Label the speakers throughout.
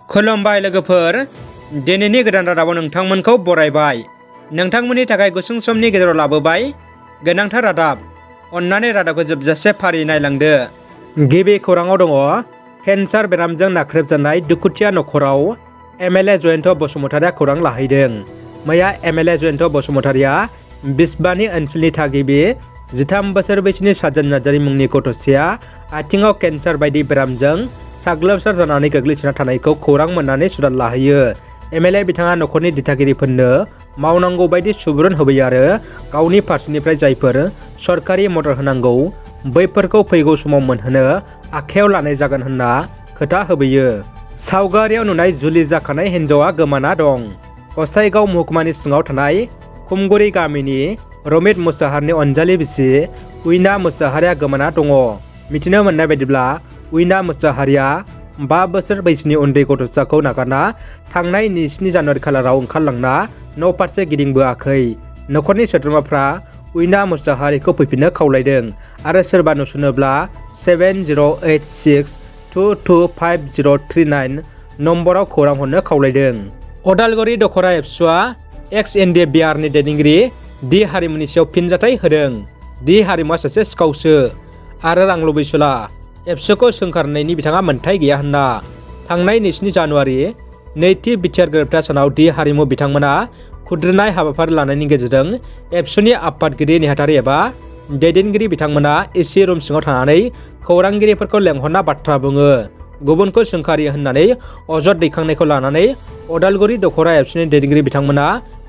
Speaker 1: खुलुमबाय लोगोफोर, दिनैनि गोदान रादाबाव नोंथांमोनखौ बरायबाय। नोंथांमोननि थाखाय गुसुं समनि गेजेराव लाबोबाय गोनांथार रादाब। अन्नानै रादाबखौ जोबजासे फारि नायलांदो। गिबि खौराङाव दङ, केन्सार बेरामजों नाख्रेबजानाय दुखुथिया नखराव एमएलए जयन्त बसुमतारिया खौरां लाहैदों। मैया एमएलए जयन्त बसुमतारिया बिस्बानि ओनसोलनि थागिबि 13 बोसोर बैसोनि साजन नार्जारि मुंनि गथ'साया आथिङाव केन्सार बायदि बेरामजों साग्लोबसार जानानै गोग्लैसोना थानायखौ खौरां मोननानै सुलाद लाहैयो। एमएलए बिथाङा नखरनि दिथागिरिफोरनो मावनांगौ बायदि सुबुरुन होबोयो आरो गावनि फारसेनिफ्राय जायफोर सरकारि मदद होनांगौ बैफोरखौ फैगौ समाव मोनहोनो आखायाव लानाय जागोन होनना खोथा होबोयो। सावगारियाव नुनाय जुलि जाखानाय हिन्जावा गोमाना दं। गसाइगाव महकुमानि सिङाव थानाय खुमगुरि गामिनि रमित मुसाहारिनि अनजालि बिसि उइना मुसाहारिया गोमाना दङ। मिथिनो मोननाय बायदिब्ला उइना मुसाहारिया 5 बोसोर बैसोनि उन्दै गथ'साखौ नागारना थांनाय 27 जानुवारि खालाराव ओंखारलांना न' फारसे गिदिंबोआखै। नखरनि सोद्रोमाफ्रा उइना मुसाहारिखौ फैफिननो खावलायदों आरो सोरबा नुसनोब्ला 7086225039 नम्बराव खौरां हरनो खावलायदों। अदालगुरि दखरा एबसुआ एक्स एनडिएफबिआरनि दैदेनगिरि दि हारिमुनि सायाव फिनजाथाय होदों। दि हारिमुआ सासे सिखावसो आरो रां लुबैसुला। एबसुखौ सोंखारनायनि बिथाङा मोन्थाय गैया होनना। थांनाय 27 जानुवारि नैथि बिटिआर गोरोबथा सानाव दि हारिमु बिथांमोना खुद्रिनाय हाबाफारि लानायनि गेजेरजों एबसुनि आफादगिरि नेहाथारि एबा दैदेनगिरि बिथांमोना एसि रुम सिङाव थानानै खौरांगिरिफोरखौ लेंहरना बाथ्रा बुङो, गुबुनखौ सोंखारियो होननानै अजद दैखांनायखौ लानानै अदालगुरि दखरा एबसुनि दैदेनगिरि बिथांमोना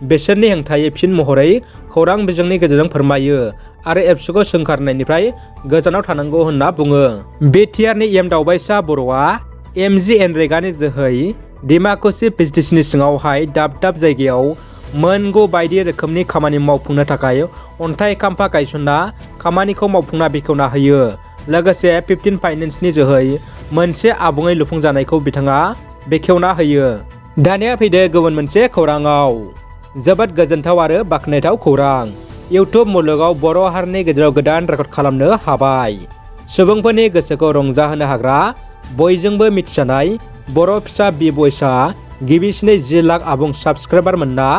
Speaker 1: बिसोरनि हेंथायै फिन महरै खौरां बिजोंनि गेजेरजों फोरमायो आरो एबसुखौ सोंखारनायनिफ्राय गोजानाव थानांगौ होनना बुङो। बिटिआरनि एम दावबायसा बर'आ एमजिएनरेगानि जोहै डिमाकुसि भिटिसिनि सिङावहाय दाब दाब जायगायाव मोनगु बायदि रोखोमनि खामानि मावफुंनो थाखाय अन्थाइ खाम्फा गायसनना खामानिखौ मावफुंना बेखेवना होयो। लोगोसे 15 फाइनेन्सनि जोहै मोनसे आबुङै लुफुंजानायखौ बिथाङा बेखेवना होयो। दानिया फैदो गुबुन मोनसे खौराङाव। जोबोद गोजोनथाव आरो बाख्नायथाव खौरां। इउटुब मुलुगाव बर' हारिनि गेजेराव गोदान रेकर्ड खालामनो हाबाय। सुबुंफोरनि गोसोखौ रंजाहोनो हाग्रा बयजोंबो मिथिजानाय बर' फिसा बि बयसआ गिबिसिनै 10 लाख आबुं साबस्क्राइबार मोनना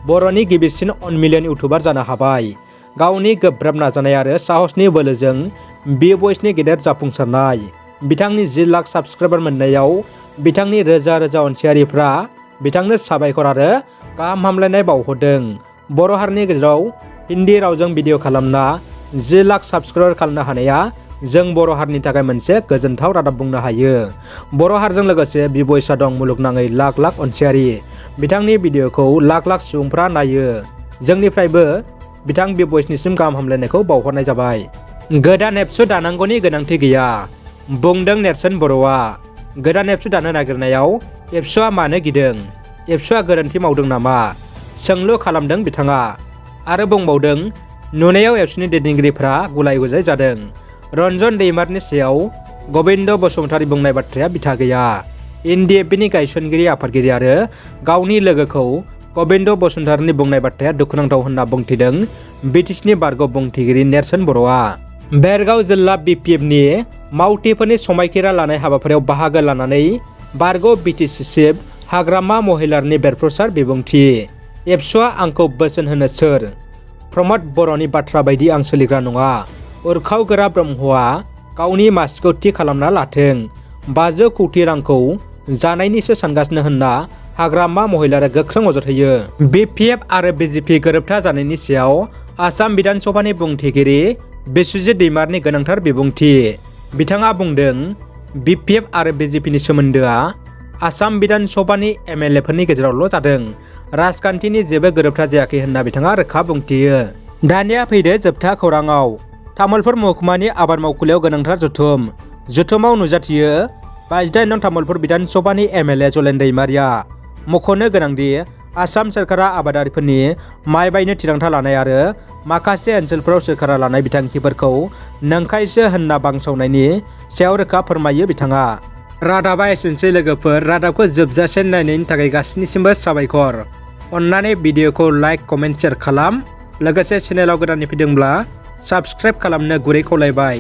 Speaker 1: बर'नि गिबिसिन 1 मिलियन इउटुबार जानो हाबाय। गावनि गोब्राब नाजानाय आरो साहसनि बोलोजों बि बयसनि गेदेर जाफुंसारनाय। बिथांनि 10 लाख साबस्क्राइबार मोननायाव बिथांनि रोजा रोजा अनसायारिफ्रा बिथांनो साबायखर आरो गाहाम हामलायनाय बावहरदों। बर' हारिनि गेजेराव हिन्दी रावजों भिडिअ खालामना 10 लाख साबस्क्राइबार खालामनो हानाया जों बर' हारिनि थाखाय मोनसे गोजोनथाव रादाब बुंनो हायो। बर' हारिजों लोगोसे बि बयसआ दं मुलुगनाङै लाख लाख अनसायारि। बिथांनि भिडिअखौ लाख लाख सुबुंफ्रा नायो। जोंनिफ्रायबो बिथां बि बयसनिसिम गाहाम हामलायनायखौ बावहरनाय जाबाय। गोदान एबसु दानांगौनि गोनांथि गैया, बुंदों नेरसोन बर'आ। गोदान एबसु दानो नागिरनायाव एबसुआ मानो गिदों? एबसुआ गोरोन्थि मावदों नामा? सोंलु खालामदों बिथाङा आरो बुंबावदों, नुनायाव एबसुनि दैदेनगिरिफ्रा गुलाय गुजाय जादों। रन्जन दैमारिनि सायाव गबिन्द बसुमतारि बुंनाय बाथ्राया बिथा गैया। एनडिएफबिनि गायसनगिरि आफादगिरि आरो गावनि लोगोखौ गबिन्द बसुमतारिनि बुंनाय बाथ्राया दुखुनांथाव होनना बुंथिदों बिटिसिनि बारग' बुंथिगिरि नेरसोन बर'आ। बेरगाव जिल्ला बिपिएफनि मावथिफोरनि समायखिरा लानाय हाबाफारियाव बाहागो लानानै बारग' बिटिसि चिफ हाग्रामा महिलारनि बेरफ्रुसार बिबुंथि। एबसुआ आंखौ बोसोन होनो सोर? प्रमद बर'नि बाथ्रा बायदि आं सोलिग्रा नङा। उरखावगोरा ब्रह्मआ गावनि मासिखौ थि खालामना लाथों। 500 कौटि रांखौ जानायनिसो सानगासिनो होनना हाग्रामा महिलारा गोख्रों अजद होयो। बिपिएफ आरो बिजेपि गोरोबथा जानायनि सायाव आसाम बिधान सभानि बुंथिगिरि बिस्वजित दैमारिनि गोनांथार बिबुंथि। बिथाङा बुंदों, बिपिएफ आरो बिजेपिनि सोमोन्दोआ आसाम बिधान सभानि एमएलएफोरनि गेजेरावल' जादों। राजखान्थिनि जेबो गोरोबथा जायाखै होनना बिथाङा रोखा बुंथियो। दानिया फैदो जोबथा खौराङाव। तामुलपुर महकुमानि आबाद मावखुलियाव गोनांथार जथुम। जथुमाव नुजाथियो 28 नं तामुलपुर बिधान सभानि एमएलए जलेन दैमारिया। मख'नो गोनांदि आसाम सोरखारा आबादारिफोरनि माइ बायनो थिरांथा लानाय आरो माखासे ओनसोलफोराव सोरखारा लानाय बिथांखिफोरखौ नंखायसो होनना बांसावनायनि सायाव रोखा फोरमायो बिथाङा। रादाबा एसेनोसै लोगोफोर। रादाबखौ जोबजासे नायनायनि थाखाय गासैनिसिमबो साबायखर। अन्नानै भिडिअखौ लाइक, कमेन्ट, शेयार खालाम। लोगोसे चेनेलाव गोदानै फैदोंब्ला साबस्क्राइब खालामनो गुरै खावलायबाय।